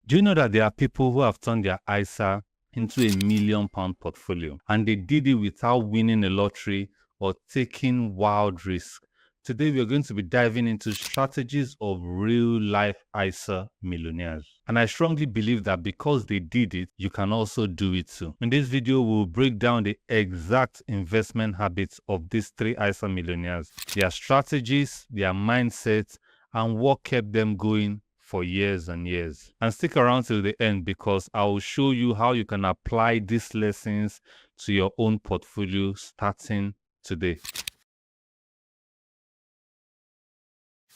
Do you know that there are people who have turned their ISA into a £1 million portfolio, and they did it without winning a lottery or taking wild risks? Today, we are going to be diving into strategies of real-life ISA millionaires. And I strongly believe that because they did it, you can also do it too. In this video, we'll break down the exact investment habits of these 3 ISA millionaires, their strategies, their mindsets, and what kept them going for years and years. And stick around till the end, because I will show you how you can apply these lessons to your own portfolio starting today.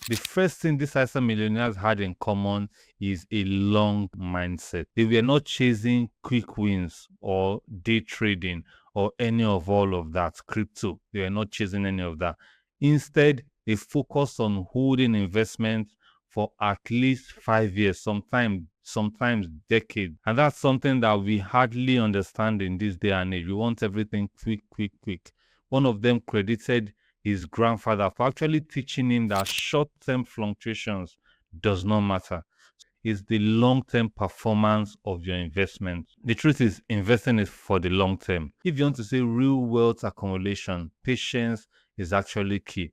The first thing these ISA millionaires had in common is a long mindset. They were not chasing quick wins or day trading or any of all of that, crypto. They were not chasing any of that. Instead, they focused on holding investments for at least 5 years, sometimes decades. And that's something that we hardly understand in this day and age. We want everything quick. One of them credited his grandfather for actually teaching him that short-term fluctuations does not matter. It's the long-term performance of your investment. The truth is, investing is for the long term. If you want to say real wealth accumulation, patience is actually key.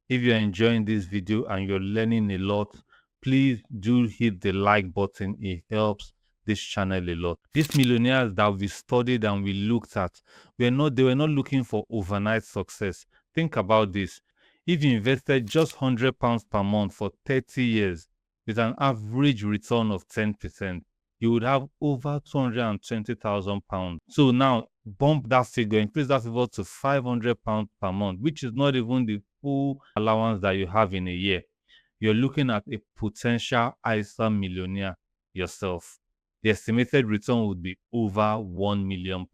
If you're enjoying this video and you're learning a lot, please do hit the like button. It helps this channel a lot. These millionaires that we studied and we looked at, they were not looking for overnight success. Think about this. If you invested just £100 per month for 30 years with an average return of 10%, you would have over £220,000. So now bump that figure, increase that figure to £500 per month, which is not even the full allowance that you have in a year. You're looking at a potential ISA millionaire yourself. The estimated return would be over £1 million.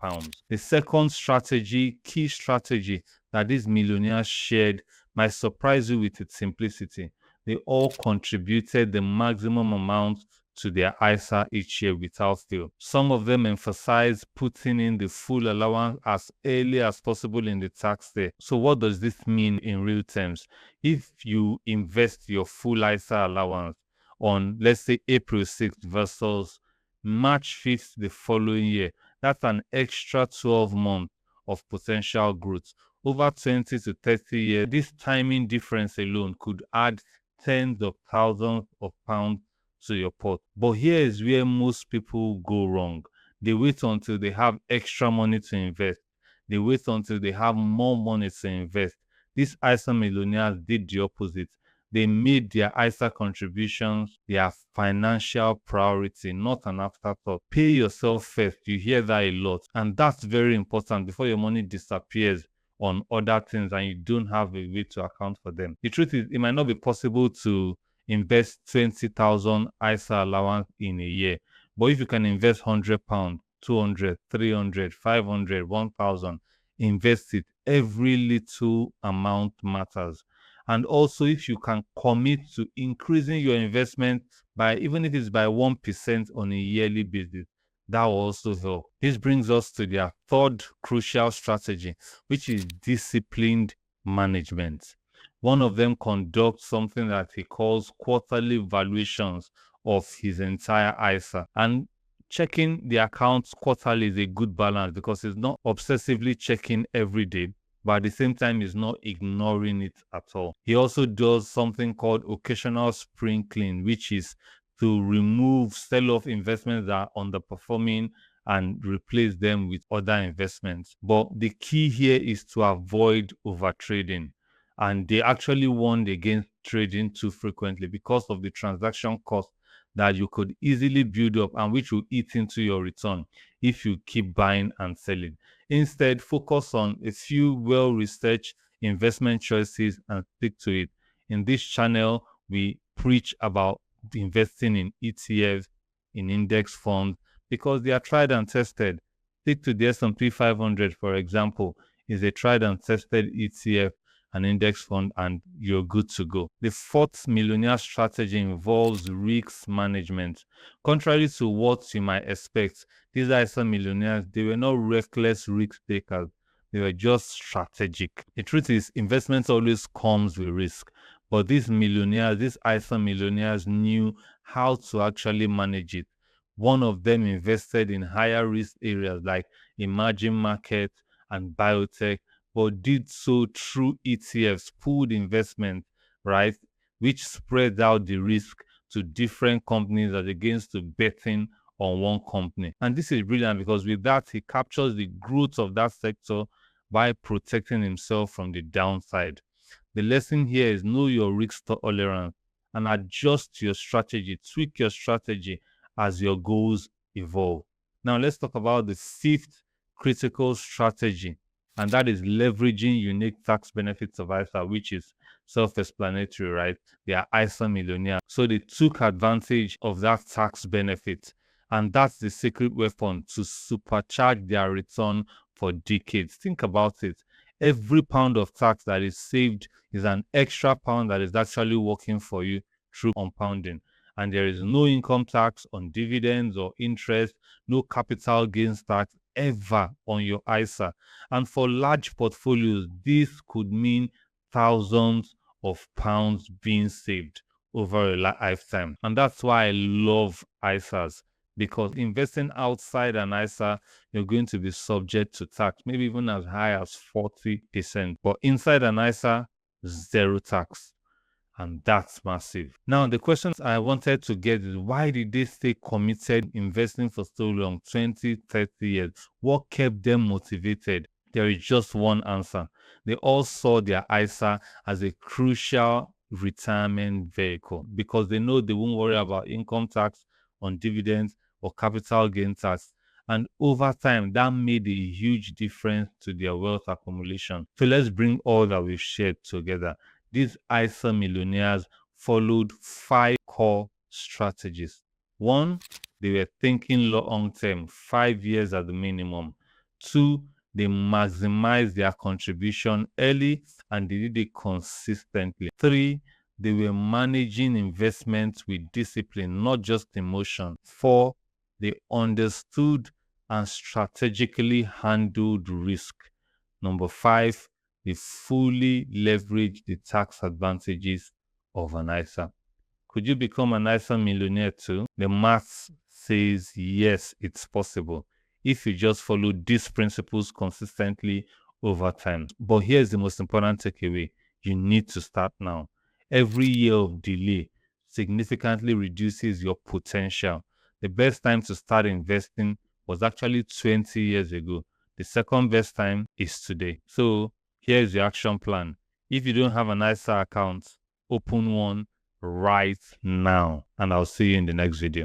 The second strategy, key strategy that these millionaires shared, might surprise you with its simplicity. They all contributed the maximum amount to their ISA each year without fail. Some of them emphasized putting in the full allowance as early as possible in the tax year. So what does this mean in real terms? If you invest your full ISA allowance on, let's say, April 6th versus March 5th the following year, that's an extra 12 months of potential growth. Over 20 to 30 years, this timing difference alone could add tens of thousands of pounds to your pot. But here is where most people go wrong. They wait until they have extra money to invest. They wait until they have more money to invest. These ISA millionaires did the opposite. They made their ISA contributions their financial priority, not an afterthought. Pay yourself first. You hear that a lot. And that's very important before your money disappears on other things and you don't have a way to account for them. The truth is, it might not be possible to invest 20,000 ISA allowance in a year. But if you can invest £100, 200, 300, 500, 1,000, invest it. Every little amount matters. And also, if you can commit to increasing your investment by, even if it's by 1% on a yearly basis, that will also help. This brings us to their third crucial strategy, which is disciplined management. One of them conducts something that he calls quarterly valuations of his entire ISA. And checking the accounts quarterly is a good balance because it's not obsessively checking every day, but at the same time, he's not ignoring it at all. He also does something called occasional spring clean, which is to remove, sell off investments that are underperforming and replace them with other investments. But the key here is to avoid overtrading. And they actually warned against trading too frequently because of the transaction cost that you could easily build up and which will eat into your return if you keep buying and selling. Instead, focus on a few well-researched investment choices and stick to it. In this channel, we preach about investing in ETFs, in index funds, because they are tried and tested. Stick to the S&P 500, for example, is a tried and tested ETF, an index fund, and you're good to go. The fourth millionaire strategy involves risk management. Contrary to what you might expect, these ISA millionaires, they were not reckless risk takers. They were just strategic. The truth is, investment always comes with risk. But these millionaires, these ISA millionaires knew how to actually manage it. One of them invested in higher risk areas like emerging markets and biotech, but did so through ETFs, pooled investment, right, which spreads out the risk to different companies as against to betting on one company. And this is brilliant because with that, he captures the growth of that sector by protecting himself from the downside. The lesson here is know your risk tolerance and adjust your strategy, tweak your strategy as your goals evolve. Now, let's talk about the fifth critical strategy, and that is leveraging unique tax benefits of ISA, which is self-explanatory, right? They are ISA millionaires. So they took advantage of that tax benefit, and that's the secret weapon to supercharge their return for decades. Think about it. Every pound of tax that is saved is an extra pound that is actually working for you through compounding. And there is no income tax on dividends or interest, no capital gains tax ever on your ISA. And for large portfolios, this could mean thousands of pounds being saved over a lifetime. And that's why I love ISAs, because investing outside an ISA, you're going to be subject to tax, maybe even as high as 40%. But inside an ISA, zero tax. And that's massive. Now, the questions I wanted to get is, why did they stay committed investing for so long, 20, 30 years? What kept them motivated? There is just one answer. They all saw their ISA as a crucial retirement vehicle because they know they won't worry about income tax on dividends or capital gain tax. And over time, that made a huge difference to their wealth accumulation. So let's bring all that we've shared together. These ISA millionaires followed 5 core strategies. One, they were thinking long term, 5 years at the minimum. Two, they maximized their contribution early and they did it consistently. Three, they were managing investments with discipline, not just emotion. Four, they understood and strategically handled risk. Number five, they fully leverage the tax advantages of an ISA. Could you become an ISA millionaire too? The maths says yes, it's possible if you just follow these principles consistently over time. But here's the most important takeaway. You need to start now. Every year of delay significantly reduces your potential. The best time to start investing was actually 20 years ago. The second best time is today. So here's your action plan. If you don't have an ISA account, open one right now. And I'll see you in the next video.